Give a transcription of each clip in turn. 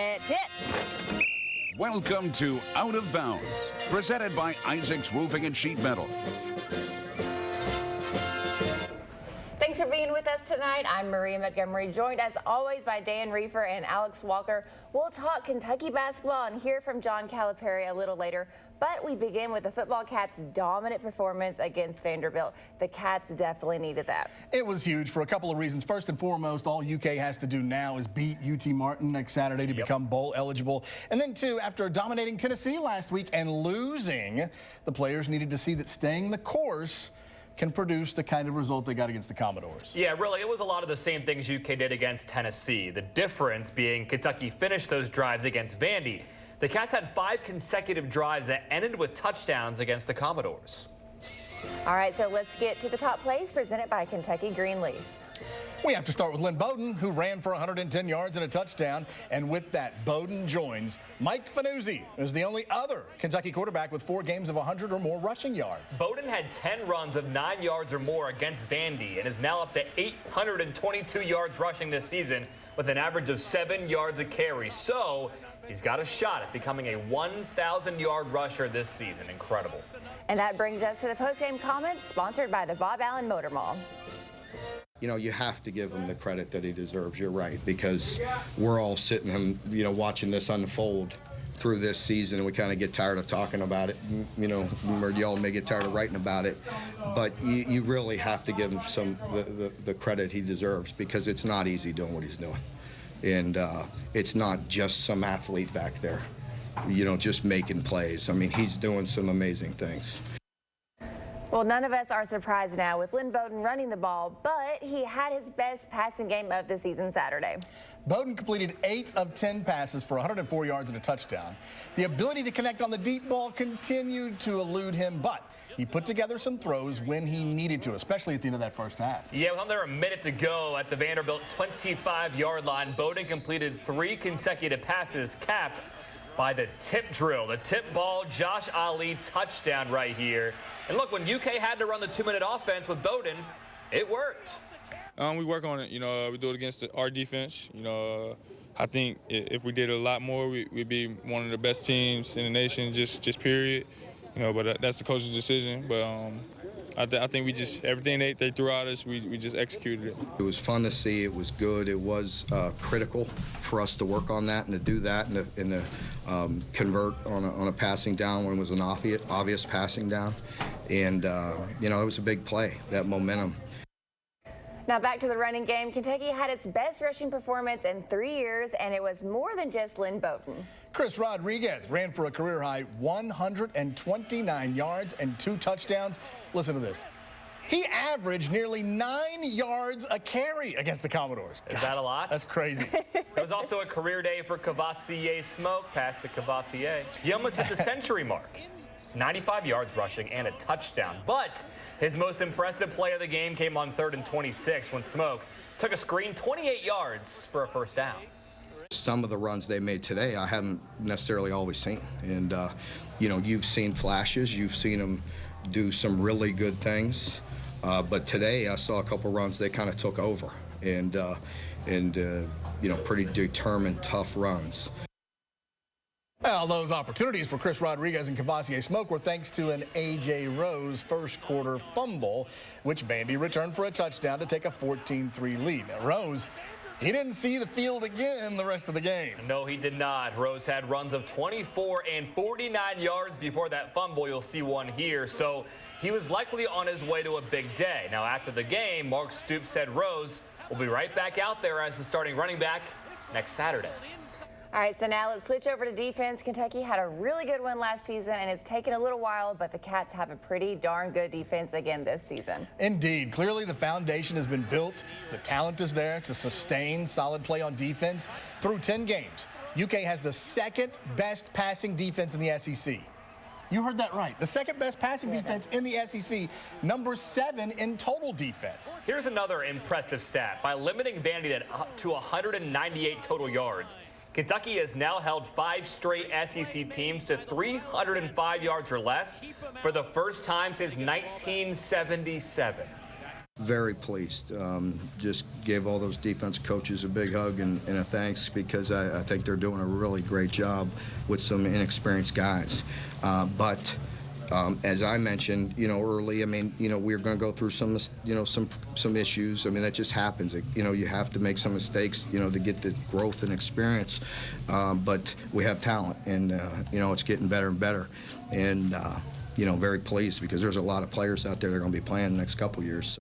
Hit. Welcome to Out of Bounds, presented by Isaac's Roofing and Sheet Metal. Thanks for being with us tonight. I'm Maria Montgomery, joined as always by Dan Reefer and Alex Walker. We'll talk Kentucky basketball and hear from John Calipari a little later. But we begin with the football Cats' dominant performance against Vanderbilt. The Cats definitely needed that. It was huge for a couple of reasons. First and foremost, all UK has to do now is beat UT Martin next Saturday to become bowl eligible. And then, too, after dominating Tennessee last week and losing, the players needed to see that staying the course can produce the kind of result they got against the Commodores. Yeah, really, it was a lot of the same things UK did against Tennessee. The difference being Kentucky finished those drives against Vandy. The Cats had 5 consecutive drives that ended with touchdowns against the Commodores. All right, so let's get to the top plays presented by Kentucky Greenleaf. We have to start with Lynn Bowden, who ran for 110 yards and a touchdown. And with that, Bowden joins Mike Fanuzzi as the only other Kentucky quarterback with 4 games of 100 or more rushing yards. Bowden had 10 runs of 9 yards or more against Vandy and is now up to 822 yards rushing this season with an average of 7 yards a carry. So he's got a shot at becoming a 1,000-yard rusher this season. Incredible. And that brings us to the postgame comments sponsored by the Bob Allen Motor Mall. You know, you have to give him the credit that he deserves. You're right, because we're all sitting, you know, watching this unfold through this season, and we kind of get tired of talking about it. You know, or y'all may get tired of writing about it, but you really have to give him the credit he deserves, because it's not easy doing what he's doing, and it's not just some athlete back there, you know, just making plays. I mean, he's doing some amazing things. Well, none of us are surprised now with Lynn Bowden running the ball, but he had his best passing game of the season Saturday. Bowden completed 8 of 10 passes for 104 yards and a touchdown. The ability to connect on the deep ball continued to elude him, but he put together some throws when he needed to, especially at the end of that first half. Yeah, with under a minute to go at the Vanderbilt 25-yard line, Bowden completed 3 consecutive passes, capped by the tip drill. The tip ball, Josh Ali touchdown right here. And look, when UK had to run the 2-minute offense with Bowden, it worked. We work on it. You know, we do it against our defense. You know, I think if we did a lot more, we'd be one of the best teams in the nation, just period. You know, but that's the coach's decision. But I think we just, everything they threw at us, we just executed it. It was fun to see. It was good. It was critical for us to work on that and to do that and to convert on a passing down when it was an obvious passing down. And, you know, it was a big play, that momentum. Now back to the running game. Kentucky had its best rushing performance in 3 years, and it was more than just Lynn Bowden. Chris Rodriguez ran for a career-high 129 yards and 2 touchdowns. Listen to this. He averaged nearly 9 yards a carry against the Commodores. Is that a lot? That's crazy. It was also a career day for Cavassier Smoke, past the Cavassier. He almost hit the century mark. 95 yards rushing and a touchdown. But his most impressive play of the game came on 3rd and 26 when Smoke took a screen 28 yards for a first down. Some of the runs they made today I haven't necessarily always seen. And, you know, you've seen flashes. You've seen them do some really good things. But today I saw a couple runs they kind of took over. And you know, pretty determined, tough runs. Well, those opportunities for Chris Rodriguez and Cavassier Smoke were thanks to an A.J. Rose first-quarter fumble, which Vandy returned for a touchdown to take a 14-3 lead. Now, Rose, he didn't see the field again the rest of the game. No, he did not. Rose had runs of 24 and 49 yards before that fumble. You'll see one here. So he was likely on his way to a big day. Now, after the game, Mark Stoops said Rose will be right back out there as the starting running back next Saturday. All right, so now let's switch over to defense. Kentucky had a really good one last season, and it's taken a little while, but the Cats have a pretty darn good defense again this season. Indeed. Clearly, the foundation has been built. The talent is there to sustain solid play on defense. Through 10 games, UK has the second best passing defense in the SEC. You heard that right. The second best passing defense in the SEC, number 7 in total defense. Here's another impressive stat. By limiting Vandy to 198 total yards, Kentucky has now held 5 straight SEC teams to 305 yards or less for the first time since 1977. very pleased. Just gave all those defense coaches a big hug and a thanks, because I think they're doing a really great job with some inexperienced guys. But as I mentioned, early, I mean, we're going to go through some issues. I mean, that just happens. You have to make some mistakes, to get the growth and experience. But we have talent, and it's getting better and better. And very pleased, because there's a lot of players out there that are going to be playing the next couple years.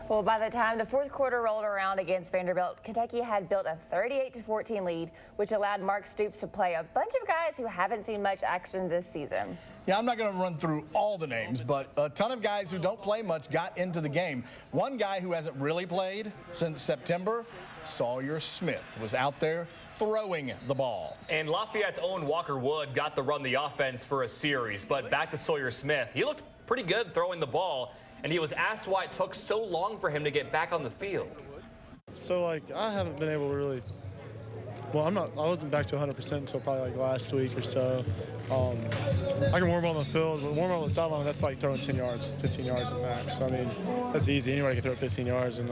Well, by the time the fourth quarter rolled around against Vanderbilt, Kentucky had built a 38-14 lead, which allowed Mark Stoops to play a bunch of guys who haven't seen much action this season. Yeah, I'm not going to run through all the names, but a ton of guys who don't play much got into the game. One guy who hasn't really played since September, Sawyer Smith, was out there throwing the ball. And Lafayette's Owen Walker-Wood got to run the offense for a series, but back to Sawyer Smith. He looked pretty good throwing the ball, and he was asked why it took so long for him to get back on the field. So, I haven't been able to really, I wasn't back to 100% until probably last week or so. I can warm up on the field, but warm up on the sideline, that's like throwing 10 yards, 15 yards at max. So, I mean, that's easy. Anybody can throw 15 yards. And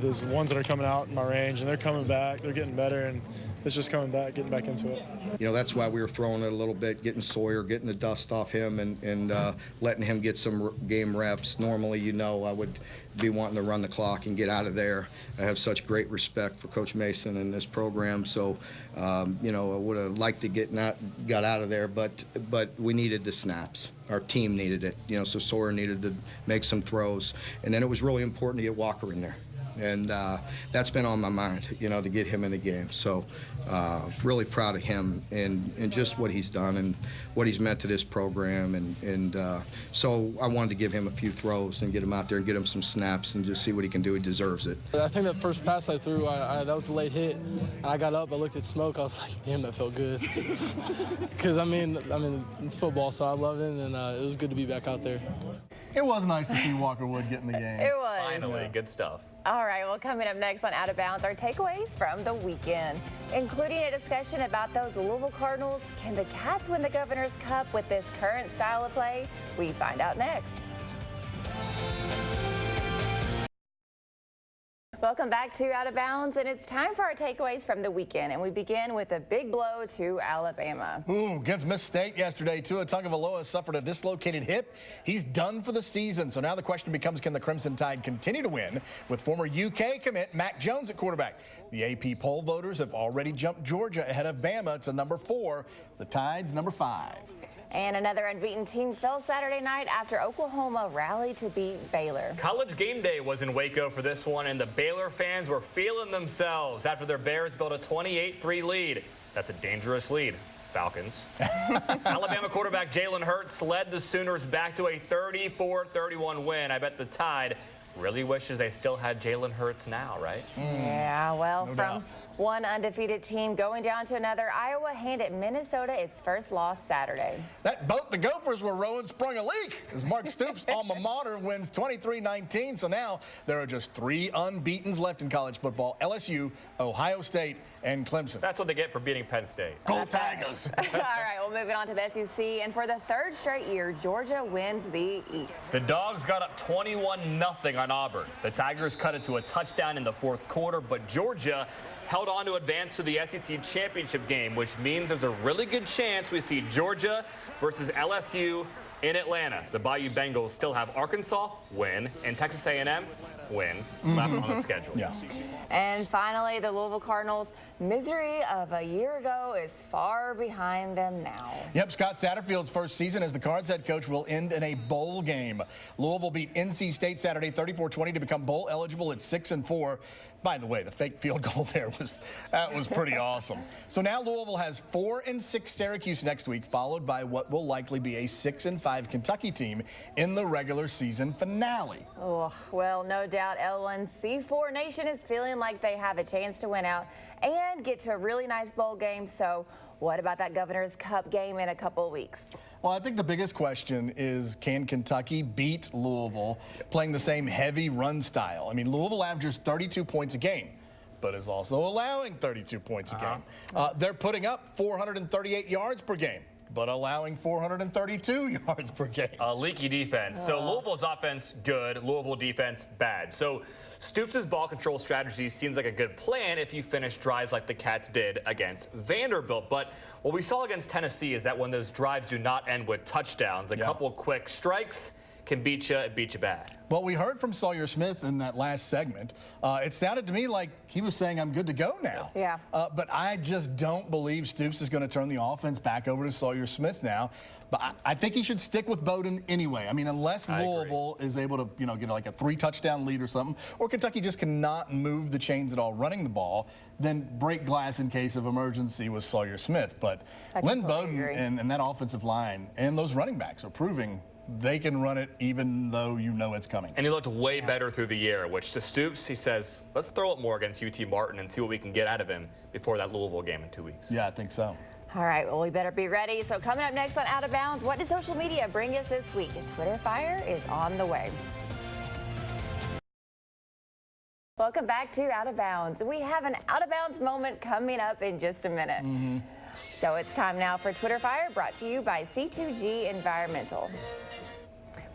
there's ones that are coming out in my range, and they're coming back. They're getting better, and it's just coming back, getting back into it. That's why we were throwing it a little bit, getting Sawyer, getting the dust off him, and letting him get some game reps. Normally, I would be wanting to run the clock and get out of there. I have such great respect for Coach Mason and this program, so I would have liked to got out of there, but we needed the snaps. Our team needed it, so Sawyer needed to make some throws, and then it was really important to get Walker in there. And that's been on my mind, to get him in the game. So really proud of him and just what he's done and what he's meant to this program. And so I wanted to give him a few throws and get him out there and get him some snaps and just see what he can do. He deserves it. I think that first pass I threw, that was a late hit. And I got up, I looked at Smoke, I was like, damn, that felt good. Because, I mean, it's football, so I love it, and it was good to be back out there. It was nice to see Walker-Wood get in the game. It was. Finally, good stuff. All right, well, coming up next on Out of Bounds, our takeaways from the weekend, including a discussion about those Louisville Cardinals. Can the Cats win the Governor's Cup with this current style of play? We find out next. Welcome back to Out of Bounds, and it's time for our takeaways from the weekend, and we begin with a big blow to Alabama. Against Miss State yesterday, Tua Tagovailoa suffered a dislocated hip. He's done for the season, so now the question becomes, can the Crimson Tide continue to win with former UK commit Mac Jones at quarterback? The AP poll voters have already jumped Georgia ahead of Bama to number 4. The Tide's number 5. And another unbeaten team fell Saturday night after Oklahoma rallied to beat Baylor. College game day was in Waco for this one, and the Baylor fans were feeling themselves after their Bears built a 28-3 lead. That's a dangerous lead. Falcons. Alabama quarterback Jalen Hurts led the Sooners back to a 34-31 win. I bet the Tide really wishes they still had Jalen Hurts now, right? Yeah, well, No from doubt. one undefeated team going down to another, Iowa handed Minnesota its first loss Saturday. That boat the Gophers were rowing sprung a leak as Mark Stoops' alma mater wins 23-19. So now there are just 3 unbeatens left in college football: LSU, Ohio State, and Clemson. That's what they get for beating Penn State. Go Tigers. All right, well, moving on to the SEC, and for the 3rd straight year, Georgia wins the East. The Dogs got up 21-0 on Auburn. The Tigers cut it to a touchdown in the 4th quarter, but Georgia held on to advance to the SEC championship game, which means there's a really good chance we see Georgia versus LSU in Atlanta. The Bayou Bengals still have Arkansas, win, and Texas A&M, win, left on the schedule. Yeah. And finally, the Louisville Cardinals' misery of a year ago is far behind them now. Yep, Scott Satterfield's first season as the Cards head coach will end in a bowl game. Louisville beat NC State Saturday 34-20 to become bowl eligible at 6-4. By the way, the fake field goal there was pretty awesome. So now Louisville has 4-6 Syracuse next week, followed by what will likely be a 6-5 Kentucky team in the regular season finale. Oh, well, no doubt L1C4 Nation is feeling like they have a chance to win out and get to a really nice bowl game. So what about that Governor's Cup game in a couple of weeks? Well, I think the biggest question is, can Kentucky beat Louisville playing the same heavy run style? I mean, Louisville averages 32 points a game, but is also allowing 32 points a game. They're putting up 438 yards per game. but allowing 432 yards per game. Leaky defense. So Louisville's offense, good. Louisville defense, bad. So Stoops' ball control strategy seems like a good plan if you finish drives like the Cats did against Vanderbilt. But what we saw against Tennessee is that when those drives do not end with touchdowns, a couple quick strikes can beat you and beat you bad. Well, we heard from Sawyer Smith in that last segment. It sounded to me like he was saying, I'm good to go now. Yeah. But I just don't believe Stoops is going to turn the offense back over to Sawyer Smith now. But I think he should stick with Bowden anyway. I mean, unless Louisville is able to, get like a 3-touchdown lead or something, or Kentucky just cannot move the chains at all running the ball, then break glass in case of emergency with Sawyer Smith. But Lynn Bowden and that offensive line and those running backs are proving they can run it even though it's coming. And he looked way better through the year, which to Stoops, he says, let's throw it more against UT Martin and see what we can get out of him before that Louisville game in 2 weeks. Yeah, I think so. All right, well, we better be ready. So coming up next on Out of Bounds, what does social media bring us this week? Twitter fire is on the way. Welcome back to Out of Bounds. We have an Out of Bounds moment coming up in just a minute. So it's time now for Twitter Fire, brought to you by C2G Environmental.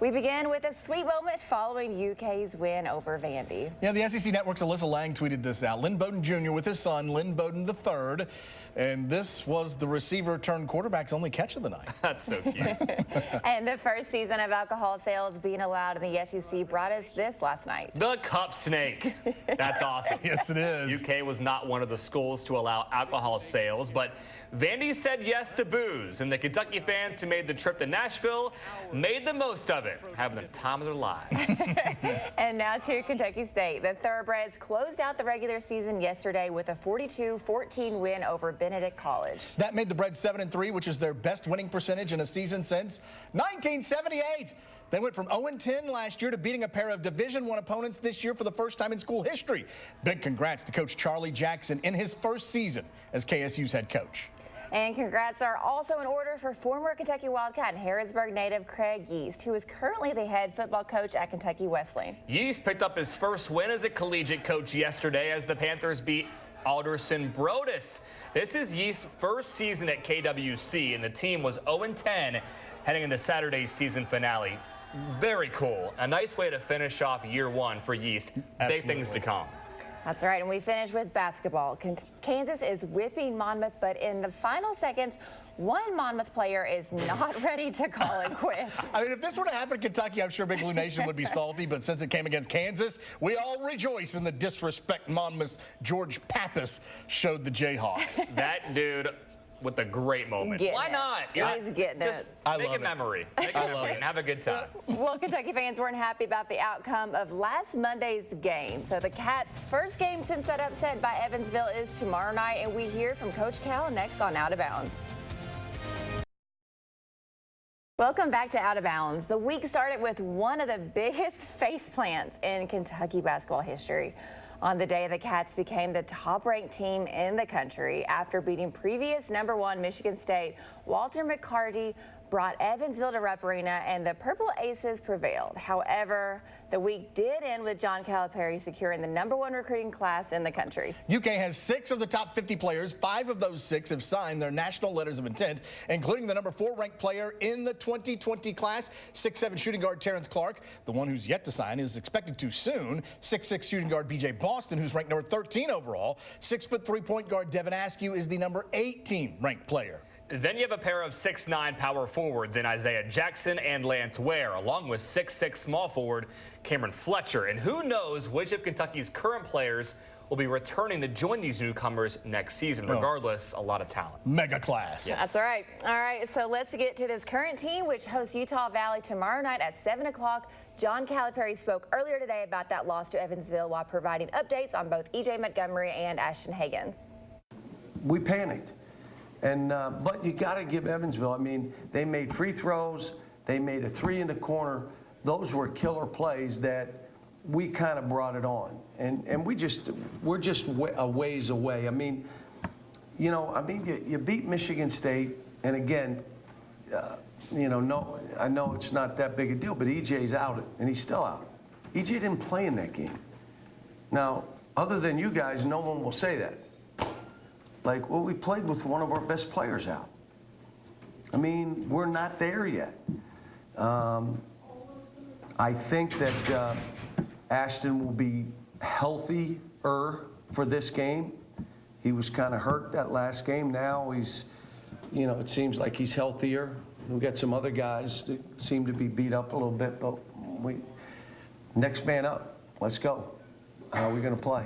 We begin with a sweet moment following UK's win over Vandy. Yeah, the SEC Network's Alyssa Lang tweeted this out. Lynn Bowden Jr. with his son, Lynn Bowden III. And this was the receiver turned quarterback's only catch of the night. That's so cute. And the first season of alcohol sales being allowed in the SEC brought us this last night. The Cup Snake. That's awesome. Yes, it is. UK was not one of the schools to allow alcohol sales, but Vandy said yes to booze, and the Kentucky fans who made the trip to Nashville made the most of it, having the time of their lives. And now to Kentucky State. The Thoroughbreds closed out the regular season yesterday with a 42-14 win over Benedict College. That made the Breds 7-3, which is their best winning percentage in a season since 1978. They went from 0-10 last year to beating a pair of Division I opponents this year for the first time in school history. Big congrats to Coach Charlie Jackson in his first season as KSU's head coach. And congrats are also in order for former Kentucky Wildcat and Harrodsburg native Craig Yeast, who is currently the head football coach at Kentucky Wesleyan. Yeast picked up his first win as a collegiate coach yesterday as the Panthers beat Alderson Brodus. This is Yeast's first season at KWC, and the team was 0-10 heading into Saturday's season finale. Very cool. A nice way to finish off year one for Yeast. Big things to come. That's right, and we finish with basketball. Kansas is whipping Monmouth, but in the final seconds, one Monmouth player is not ready to call it quits. I mean, if this were to happen in Kentucky, I'm sure Big Blue Nation would be salty, but since it came against Kansas, we all rejoice in the disrespect Monmouth's George Pappas showed the Jayhawks. That dude with a great moment. Why not? He's getting it. Make a memory. Make a memory and have a good time. Well, Kentucky fans weren't happy about the outcome of last Monday's game. So the Cats' first game since that upset by Evansville is tomorrow night, and we hear from Coach Cal next on Out of Bounds. Welcome back to Out of Bounds. The week started with one of the biggest face plants in Kentucky basketball history. On the day, the Cats became the top-ranked team in the country after beating previous #1 Michigan State. Walter McCarty brought Evansville to Rupp Arena, and the Purple Aces prevailed. However, the week did end with John Calipari securing the #1 recruiting class in the country. UK has 6 of the top 50 players. 5 of those 6 have signed their national letters of intent, including the #4 ranked player in the 2020 class, 6'7" shooting guard Terrence Clark. The one who's yet to sign is expected to soon. 6'6" shooting guard BJ Boston, who's ranked number 13 overall. 6'3" point guard Devin Askew is the #18 ranked player. Then you have a pair of 6'9" power forwards in Isaiah Jackson and Lance Ware, along with 6'6" small forward Cameron Fletcher. And who knows which of Kentucky's current players will be returning to join these newcomers next season. Regardless, a lot of talent. Mega class. Yes. That's right. All right, so let's get to this current team, which hosts Utah Valley tomorrow night at 7 o'clock. John Calipari spoke earlier today about that loss to Evansville while providing updates on both E.J. Montgomery and Ashton Hagans. We panicked. And but you got to give Evansville, I mean, they made free throws, they made a 3 in the corner. Those were killer plays that we kind of brought it on. And we're just a ways away. I mean, you beat Michigan State, and again, no, I know it's not that big a deal, but EJ's out, and he's still out. EJ didn't play in that game. Now, other than you guys, no one will say that. Like, well, we played with one of our best players out. I mean, we're not there yet. I think that Ashton will be healthier for this game. He was kind of hurt that last game. Now he's, you know, it seems like he's healthier. We've got some other guys that seem to be beat up a little bit, but next man up. Let's go. How are we going to play?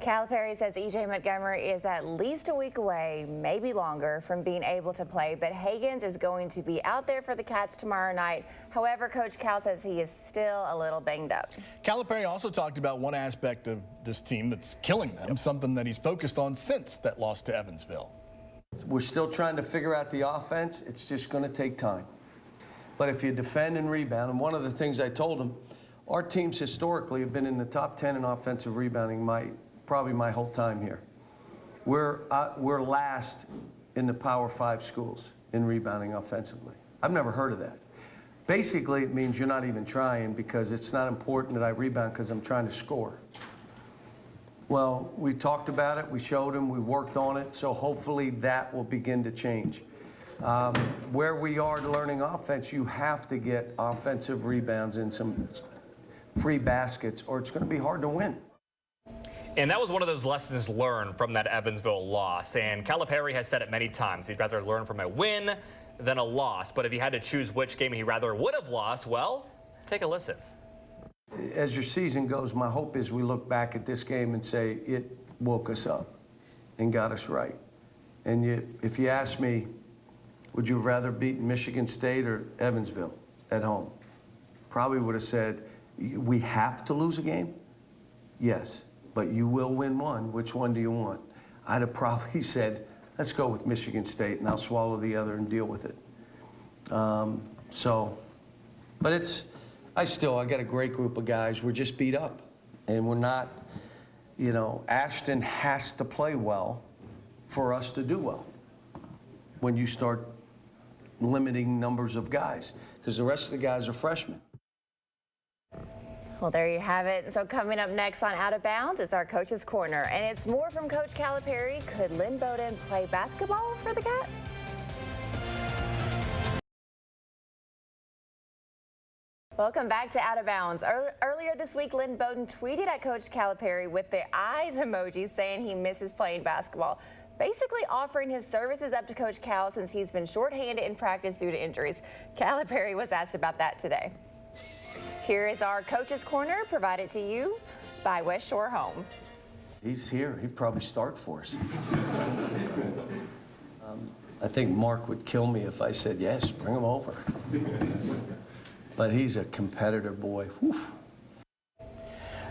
Calipari says E.J. Montgomery is at least a week away, maybe longer, from being able to play, but Hagans is going to be out there for the Cats tomorrow night. However, Coach Cal says he is still a little banged up. Calipari also talked about one aspect of this team that's killing them, something that he's focused on since that loss to Evansville. We're still trying to figure out the offense. It's just going to take time. But if you defend and rebound, and one of the things I told him, our teams historically have been in the top 10 in offensive rebounding probably my whole time here. We're last in the Power 5 schools in rebounding offensively. I've never heard of that. Basically, it means you're not even trying because it's not important that I rebound because I'm trying to score. Well, we talked about it, we showed him, we worked on it, so hopefully that will begin to change. Where we are learning offense, you have to get offensive rebounds and some free baskets, or it's going to be hard to win. And that was one of those lessons learned from that Evansville loss. And Calipari has said it many times. He'd rather learn from a win than a loss. But if he had to choose which game he rather would have lost, well, take a listen. As your season goes, my hope is we look back at this game and say it woke us up and got us right. And if you ask me, would you have rather beaten Michigan State or Evansville at home? Probably would have said, we have to lose a game? Yes. But you will win one. Which one do you want? I'd have probably said, let's go with Michigan State, and I'll swallow the other and deal with it. But I got a great group of guys. We're just beat up, and we're not, you know, Ashton has to play well for us to do well when you start limiting numbers of guys, because the rest of the guys are freshmen. Well, there you have it. So coming up next on Out of Bounds, it's our Coach's Corner. And it's more from Coach Calipari. Could Lynn Bowden play basketball for the Cats? Welcome back to Out of Bounds. Earlier this week, Lynn Bowden tweeted at Coach Calipari with the eyes emoji saying he misses playing basketball, basically offering his services up to Coach Cal since he's been shorthanded in practice due to injuries. Calipari was asked about that today. Here is our Coach's Corner, provided to you by West Shore Home. He's here. He'd probably start for us. I think Mark would kill me if I said, yes, bring him over. But he's a competitive boy. Whew.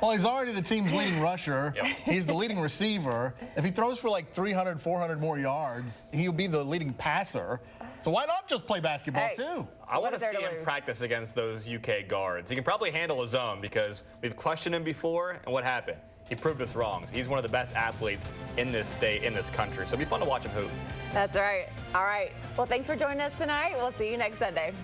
Well, he's already the team's leading rusher. Yep. He's the leading receiver. If he throws for like 300, 400 more yards, he'll be the leading passer. So why not just play basketball, too? I want to see him practice against those UK guards. He can probably handle his own because we've questioned him before, and what happened? He proved us wrong. He's one of the best athletes in this state, in this country. So it'll be fun to watch him hoop. That's right. All right. Well, thanks for joining us tonight. We'll see you next Sunday.